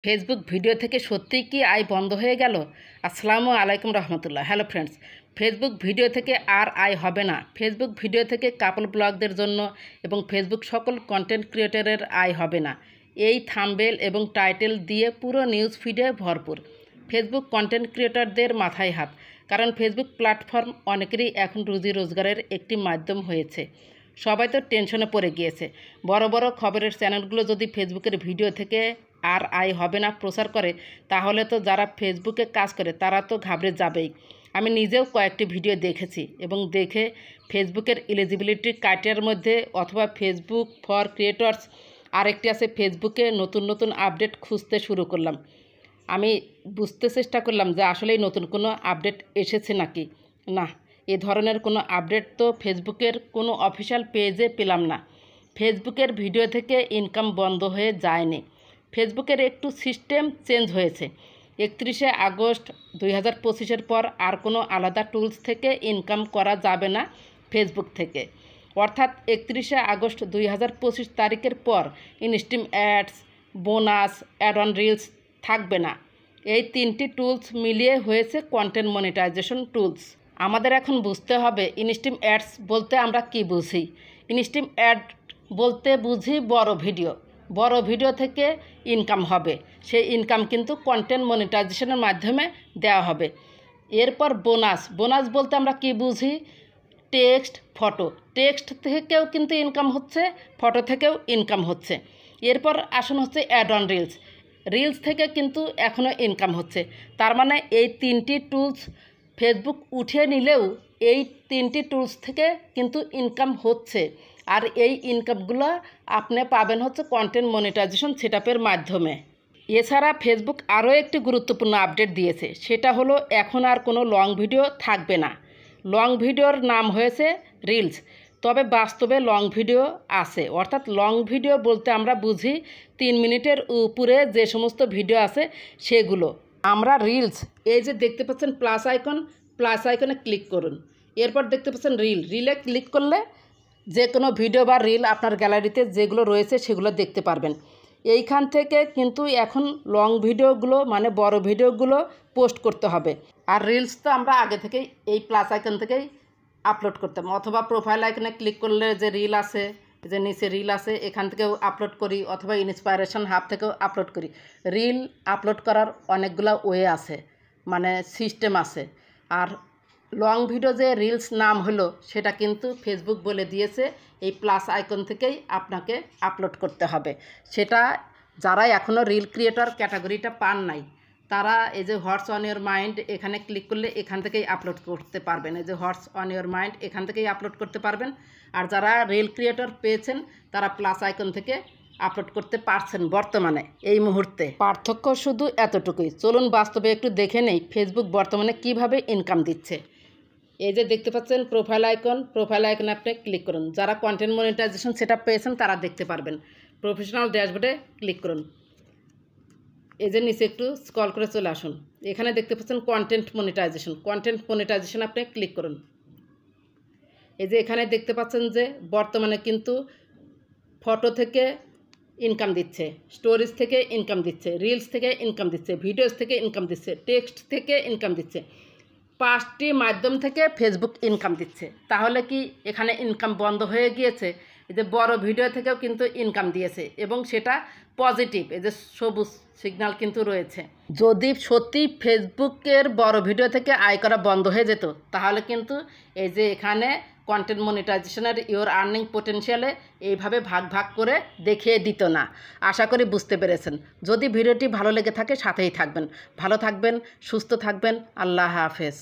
Facebook video থেকে সত্যিই কি আয় বন্ধ হয়ে গেল? আসসালামু আলাইকুম রহমতুল্লাহ। হ্যালো ফ্রেন্ডস, ফেসবুক ভিডিও থেকে আর আয় হবে না। ফেসবুক ভিডিও থেকে কাপল ব্লগদের জন্য এবং ফেসবুক সকল কন্টেন্ট ক্রিয়েটরের আয় হবে না। এই থাম্বনেল এবং টাইটেল দিয়ে পুরো নিউজ ফিডে ভরপুর। ফেসবুক কন্টেন্ট ক্রিয়েটরদের মাথায় হাত, কারণ ফেসবুক প্ল্যাটফর্ম অনেকেরই এখন রুজি রোজগারের একটি মাধ্যম হয়েছে। সবাই তো টেনশনে পড়ে গিয়েছে। বড় বড় খবরের চ্যানেলগুলো যদি ফেসবুকের ভিডিও থেকে আর আয় হবে না প্রচার করে, তাহলে তো যারা ফেসবুকে কাজ করে তারা তো ঘাবড়ে যাবেই। আমি নিজেও কয়েকটি ভিডিও দেখেছি এবং দেখে ফেসবুকের এলিজিবিলিটি ক্রাইটেরিয়ার মধ্যে অথবা ফেসবুক ফর ক্রিয়েটরস আরেকটি আছে, ফেসবুকে নতুন নতুন আপডেট খুঁজতে শুরু করলাম। আমি বুঝতে চেষ্টা করলাম যে আসলেই নতুন কোনো আপডেট এসেছে নাকি। না, এ ধরনের কোনো আপডেট তো ফেসবুকের কোনো অফিসিয়াল পেজে পেলাম না। ফেসবুকের ভিডিও থেকে ইনকাম বন্ধ হয়ে যায়নি। ফেসবুকের একটু সিস্টেম চেঞ্জ হয়েছে। 31শে আগস্ট 2025-এর পর আর কোনো আলাদা টুলস থেকে ইনকাম করা যাবে না ফেসবুক থেকে। অর্থাৎ 31শে আগস্ট 2025 তারিখের পর instream ads, bonus, ad on reels থাকবে না। এই তিনটি টুলস মিলিয়ে হয়েছে কন্টেন্ট মনিটাইজেশন টুলস। আমাদের এখন বুঝতে হবে ইনস্টিম অ্যাডস বলতে আমরা কি বুঝি। ইনস্টিম অ্যাড বলতে বুঝি বড় ভিডিও থেকে ইনকাম হবে। সেই ইনকাম কিন্তু কন্টেন্ট মনিটাইজেশনের মাধ্যমে দেওয়া হবে। এরপর বোনাস বলতে আমরা কি বুঝি, টেক্সট থেকেও কিন্তু ইনকাম হচ্ছে, ফটো থেকেও ইনকাম হচ্ছে। এরপর আসুন হচ্ছে অ্যাড অন রিলস থেকে কিন্তু এখনও ইনকাম হচ্ছে। তার মানে এই তিনটি টুলস ফেসবুক উঠিয়ে নিলেও এই তিনটি টুলস থেকে কিন্তু ইনকাম হচ্ছে। আর এই ইনকামগুলো আপনি পাবেন হচ্ছে কন্টেন্ট মনিটাইজেশন সেটআপের মাধ্যমে। এছাড়া ফেসবুক আরও একটি গুরুত্বপূর্ণ আপডেট দিয়েছে, সেটা হলো এখন আর কোনো লং ভিডিও থাকবে না। লং ভিডিওর নাম হয়েছে রিলস। তবে বাস্তবে লং ভিডিও আছে, অর্থাৎ লং ভিডিও বলতে আমরা বুঝি 3 মিনিটের উপরে যে সমস্ত ভিডিও আছে সেগুলো। আমরা রিলস, এই যে দেখতে পাচ্ছেন প্লাস আইকনে ক্লিক করুন। এরপর দেখতে পাচ্ছেন রিলে ক্লিক করলে যে কোনো ভিডিও বা রিল আপনার গ্যালারিতে যেগুলো রয়েছে সেগুলো দেখতে পারবেন। এইখান থেকে কিন্তু এখন লং ভিডিওগুলো মানে বড় ভিডিওগুলো পোস্ট করতে হবে। আর রিলস তো আমরা আগে থেকেই এই প্লাস আইকন থেকেই আপলোড করতাম, অথবা প্রোফাইল আইকনে ক্লিক করলে যে রিল আছে, যে নিচে রিল আছে, এখান থেকেও আপলোড করি, অথবা ইন্সপাইরেশন হাব থেকেও আপলোড করি। রিল আপলোড করার অনেকগুলো ওয়ে আছে, মানে সিস্টেম আছে। আর লং ভিডিও যে রিলস নাম হলো সেটা কিন্তু ফেসবুক বলে দিয়েছে এই প্লাস আইকন থেকেই আপনাকে আপলোড করতে হবে। সেটা যারা এখনও রিল ক্রিয়েটর ক্যাটাগরিটা পান নাই, তারা এই যে হোয়াটস অন ইওর মাইন্ড এখানে ক্লিক করলে এখান থেকেই আপলোড করতে পারবেন। এই যে হোয়াটস অন ইওর মাইন্ড এখান থেকেই আপলোড করতে পারবেন। আর যারা রিল ক্রিয়েটর পেয়েছেন তারা প্লাস আইকন থেকে আপলোড করতে পারছেন বর্তমানে এই মুহূর্তে। পার্থক্য শুধু এতটুকুই। চলুন বাস্তবে একটু দেখে নেই ফেসবুক বর্তমানে কিভাবে ইনকাম দিচ্ছে। এই যে দেখতে পাচ্ছেন প্রোফাইল আইকনে আপনি ক্লিক করুন। যারা কন্টেন্ট মনিটাইজেশন সেটআপ পেয়েছেন তারা দেখতে পারবেন। প্রফেশনাল ড্যাশবোর্ডে ক্লিক করুন। এই যে নিচে একটু স্ক্রল করে চলে আসুন, এখানে দেখতে পাচ্ছেন কন্টেন্ট মনিটাইজেশন আপনি ক্লিক করুন। এই যে এখানে দেখতে পাচ্ছেন যে বর্তমানে কিন্তু ফটো থেকে ইনকাম দিচ্ছে, স্টোরিজ থেকে ইনকাম দিচ্ছে, রিলস থেকে ইনকাম দিচ্ছে, ভিডিওস থেকে ইনকাম দিচ্ছে, টেক্সট থেকে ইনকাম দিচ্ছে। 5টি মাধ্যম থেকে ফেসবুক ইনকাম দিচ্ছে। তাহলে কি এখানে ইনকাম বন্ধ হয়ে গিয়েছে? এই যে বড় ভিডিও থেকেও কিন্তু ইনকাম দিয়েছে এবং সেটা পজিটিভ, এই যে সবুজ সিগন্যাল কিন্তু রয়েছে। যদি সত্যি ফেসবুকের বড় ভিডিও থেকে আয় করা বন্ধ হয়ে যেত, তাহলে কিন্তু এই যে এখানে কন্টেন্ট মনিটাইজেশনের ইওর আর্নিং পোটেনশিয়ালে এইভাবে ভাগ করে দেখিয়ে দিত না। আশা করি বুঝতে পেরেছেন। যদি ভিডিওটি ভালো লেগে থাকে সাথেই থাকবেন। ভালো থাকবেন, সুস্থ থাকবেন। আল্লাহ হাফেজ।